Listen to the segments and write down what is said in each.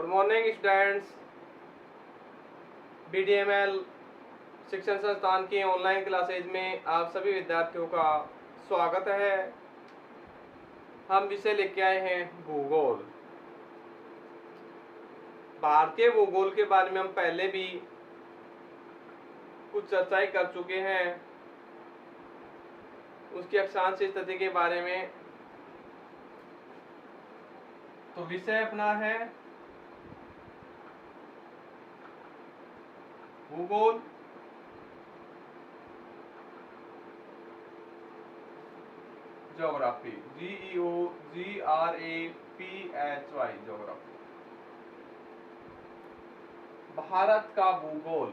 Good morning students. BDML शिक्षण संस्थान की ऑनलाइन क्लासेज में आप सभी विद्यार्थियों का स्वागत है। हम विषय लेके आए हैं भूगोल। भारतीय भूगोल के बारे में हम पहले भी कुछ चर्चाएं कर चुके हैं। उसकी अक्षांश स्थिति के बारे में। तो विषय अपना है भूगोल। Geography, GEOGRAPHY, geography. भारत का भूगोल।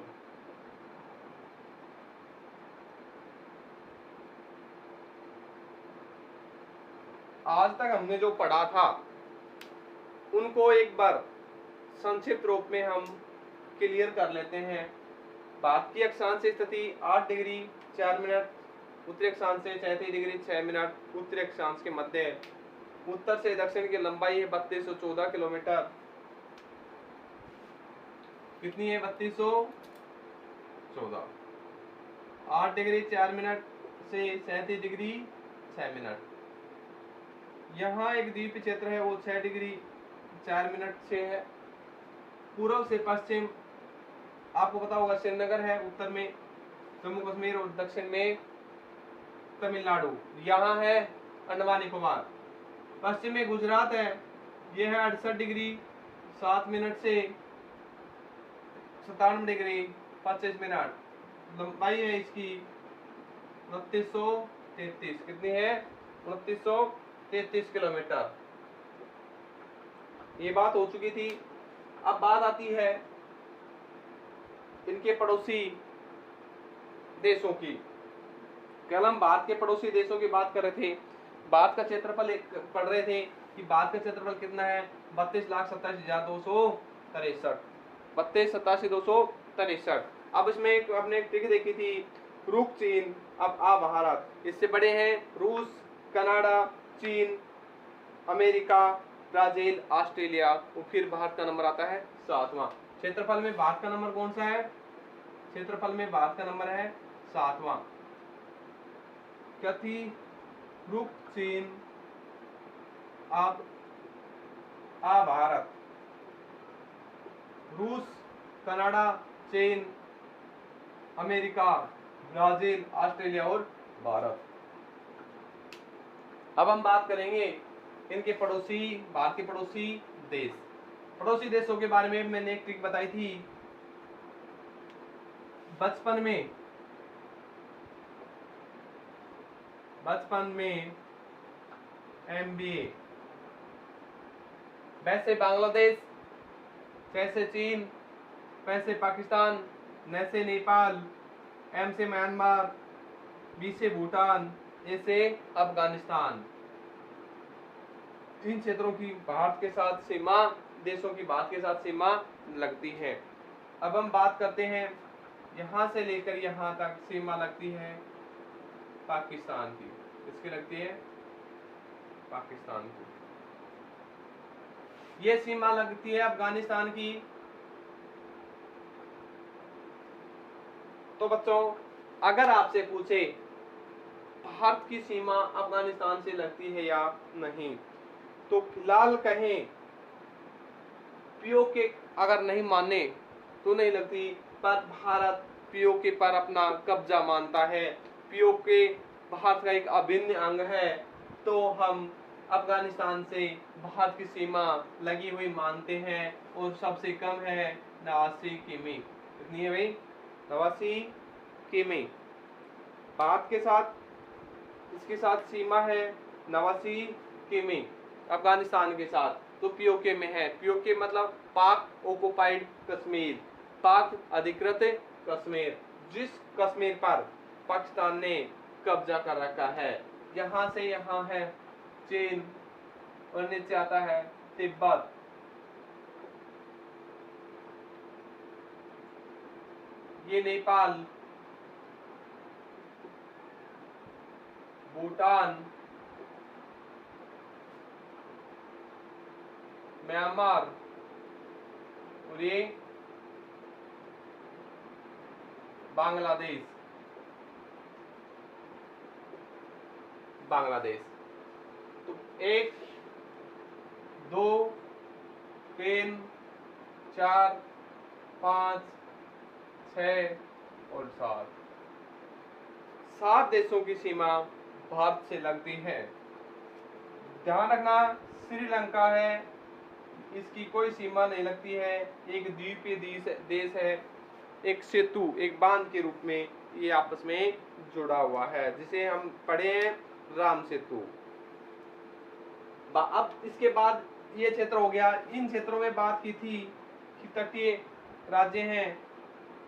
आज तक हमने जो पढ़ा था उनको एक बार संक्षिप्त रूप में हम क्लियर कर लेते हैं। भारत की अक्षांश स्थिति 8 डिग्री 4 मिनट, उत्तरी अक्षांश से 37 डिग्री 6 मिनट, उत्तरी अक्षांश के मध्य, उत्तर से दक्षिण की लंबाई है 3214 किलोमीटर। कितनी है? 3214। 8 डिग्री 4 मिनट से 37 डिग्री 6 मिनट। यहाँ एक द्वीप क्षेत्र है, वो 6 डिग्री 4 मिनट से है। पूर्व से पश्चिम आपको पता होगा श्रीनगर है, उत्तर में जम्मू कश्मीर और दक्षिण में तमिलनाडु। यहाँ है अंडमान निकोबार। पश्चिम में गुजरात है, यह है 68 डिग्री 7 मिनट से 97 डिग्री 25 मिनट। लंबाई है इसकी 2933। कितनी है? 2933 किलोमीटर। ये बात हो चुकी थी। अब बात आती है इनके पड़ोसी देशों की। कल हम भारत के पड़ोसी देशों की बात कर रहे थे। भारत का क्षेत्रफल पढ़ रहे थे कि भारत का क्षेत्रफल कितना है? 32,87,263। 32,87,263। अब इसमें आपने एक ट्रिक देखी थी, रुक चीन अब आ भारत। इससे बड़े हैं रूस, कनाडा, चीन, अमेरिका, ब्राजील, ऑस्ट्रेलिया, और फिर भारत का नंबर आता है 7वां। क्षेत्रफल में भारत का नंबर कौन सा है? क्षेत्रफल में भारत का नंबर है 7वां। क्या थी? रुक चीन अब आ भारत। रूस, कनाडा, चीन, अमेरिका, ब्राजील, ऑस्ट्रेलिया और भारत। अब हम बात करेंगे इनके पड़ोसी, भारत के पड़ोसी देश। पड़ोसी देशों के बारे में मैंने एक ट्रिक बताई थी बचपन में MBA। वैसे बांग्लादेश, कैसे चीन, पैसे पाकिस्तान, न से नेपाल, M से म्यांमार, B से भूटान, A से अफगानिस्तान। इन क्षेत्रों की भारत के साथ सीमा, देशों की भारत के साथ सीमा लगती है। अब हम बात करते हैं यहाँ से लेकर यहाँ तक सीमा लगती है पाकिस्तान की। किसकी लगती है? पाकिस्तान की। ये सीमा लगती है अफगानिस्तान की। तो बच्चों, अगर आपसे पूछे भारत की सीमा अफगानिस्तान से लगती है या नहीं, तो फिलहाल कहें पीओके अगर नहीं माने तो नहीं लगती, पर भारत पीओके पर अपना कब्जा मानता है। पीओके भारत का एक अभिन्न अंग है, तो हम अफगानिस्तान से भारत की सीमा लगी हुई मानते हैं। और सबसे कम है 89 किमी। कितनी है भाई? 89 किमी। भारत के साथ इसके साथ सीमा है 89 किमी अफगानिस्तान के साथ। तो पीओके में है। पीओके मतलब पाक ऑक्युपाइड कश्मीर, पाक अधिकृत कश्मीर, जिस कश्मीर पर पाकिस्तान ने कब्जा कर रखा है। यहाँ से यहाँ है चीन और नीचे आता है तिब्बत। ये नेपाल, भूटान, म्यांमार, और ये बांग्लादेश, बांग्लादेश। तो 1 2 3 4 5 6 और 7 देशों की सीमा भारत से लगती है। ध्यान रखना, श्रीलंका है, इसकी कोई सीमा नहीं लगती है, एक द्वीपीय देश है, एक सेतु, एक बांध के रूप में ये आपस में जुड़ा हुआ है, जिसे हम पढ़े हैं राम सेतु। अब इसके बाद ये क्षेत्र हो गया। इन क्षेत्रों में बात की थी कि तटीय राज्य हैं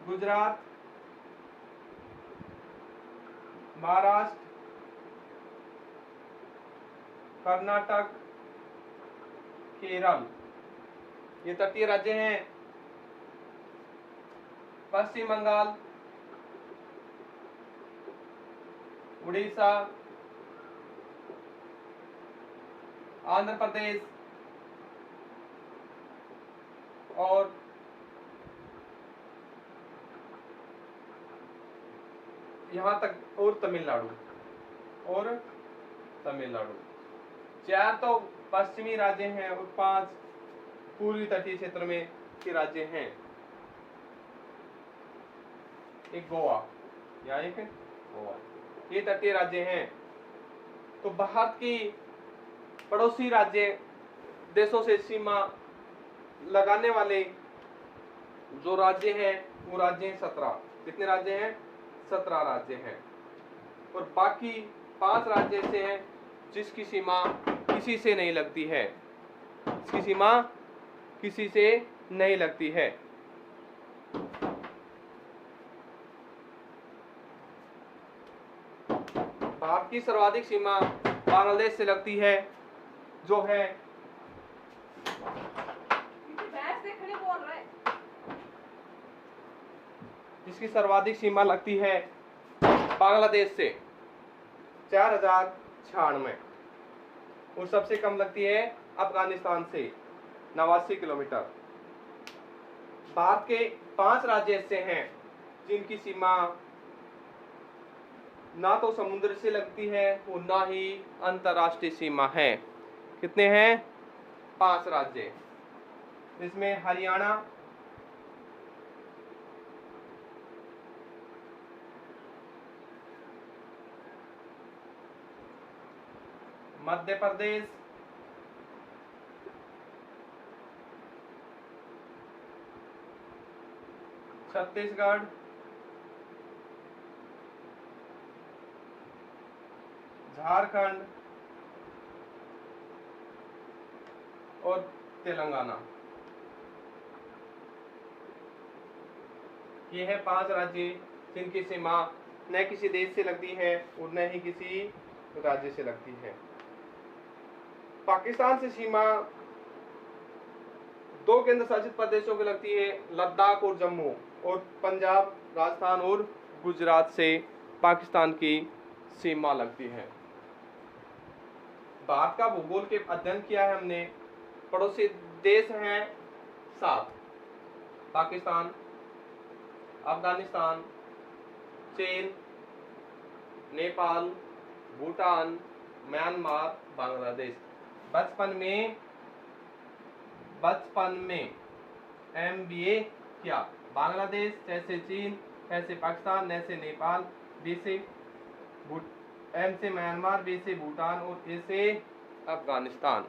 गुजरात, महाराष्ट्र, कर्नाटक, केरल, ये तटीय राज्य हैं। पश्चिम बंगाल, उड़ीसा, आंध्र प्रदेश और यहाँ तक और तमिलनाडु, चार तो पश्चिमी राज्य हैं और 5 पूर्वी तटीय क्षेत्र में के राज्य हैं। एक गोवा, या एक गोवा, ये तटीय राज्य हैं। तो भारत की पड़ोसी राज्य देशों से सीमा लगाने वाले जो राज्य हैं वो राज्य हैं 17। कितने राज्य हैं? 17 राज्य हैं। और बाकी 5 राज्य ऐसे हैं जिसकी सीमा किसी से नहीं लगती है, इसकी सीमा किसी से नहीं लगती है। भारत की सर्वाधिक सीमा बांग्लादेश से लगती है, जो है जिसकी सर्वाधिक सीमा लगती है बांग्लादेश से 4096, और सबसे कम लगती है अफगानिस्तान से 89 किलोमीटर। भारत के 5 राज्य ऐसे हैं जिनकी सीमा ना तो समुद्र से लगती है और ना ही अंतर्राष्ट्रीय सीमा है। कितने हैं? 5 राज्य, इसमें हरियाणा, मध्य प्रदेश, छत्तीसगढ़, झारखंड और तेलंगाना। ये है 5 राज्य जिनकी सीमा न किसी देश से लगती है और न ही किसी राज्य से लगती है। पाकिस्तान से सीमा 2 केंद्र शासित प्रदेशों की लगती है, लद्दाख और जम्मू, और पंजाब, राजस्थान और गुजरात से पाकिस्तान की सीमा लगती है। भारत का भूगोल के अध्ययन किया है हमने। पड़ोसी देश हैं 7: पाकिस्तान, अफगानिस्तान, चीन, नेपाल, भूटान, म्यांमार, बांग्लादेश। बचपन में MBA किया। बांग्लादेश, जैसे चीन, ऐसे पाकिस्तान, ऐसे नेपाल, B से M से म्यांमार, B से भूटान और A से अफगानिस्तान।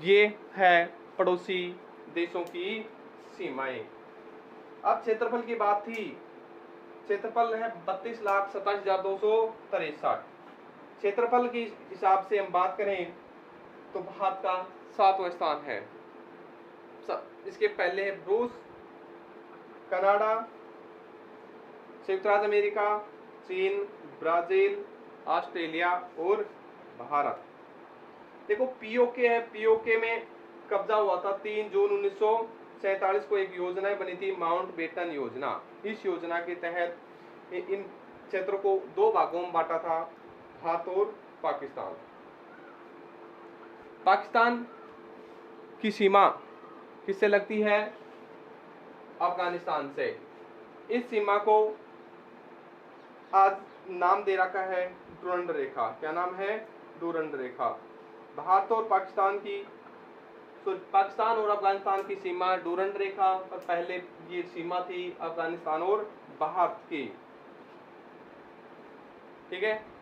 ये है पड़ोसी देशों की सीमाएं। अब क्षेत्रफल की बात थी। क्षेत्रफल है 32,27,263। क्षेत्रफल के हिसाब से हम बात करें तो भारत का 7वां स्थान है। इसके पहले है रूस, कनाडा, संयुक्त राज्य अमेरिका, चीन, ब्राजील, ऑस्ट्रेलिया और भारत। देखो पीओके है, पीओके में कब्जा हुआ था 3 जून 1947 को। एक योजना बनी थी, माउंट बेटन योजना। इस योजना के तहत इन क्षेत्रों को 2 भागों में बांटा था, भारत और पाकिस्तान। पाकिस्तान की सीमा किससे लगती है? अफगानिस्तान से। इस सीमा को आज नाम दे रखा है डुरंड रेखा। क्या नाम है? डुरंड रेखा। भारत और पाकिस्तान की, तो पाकिस्तान और अफगानिस्तान की सीमा डुरंड रेखा, पर पहले ये सीमा थी अफगानिस्तान और भारत की। ठीक है।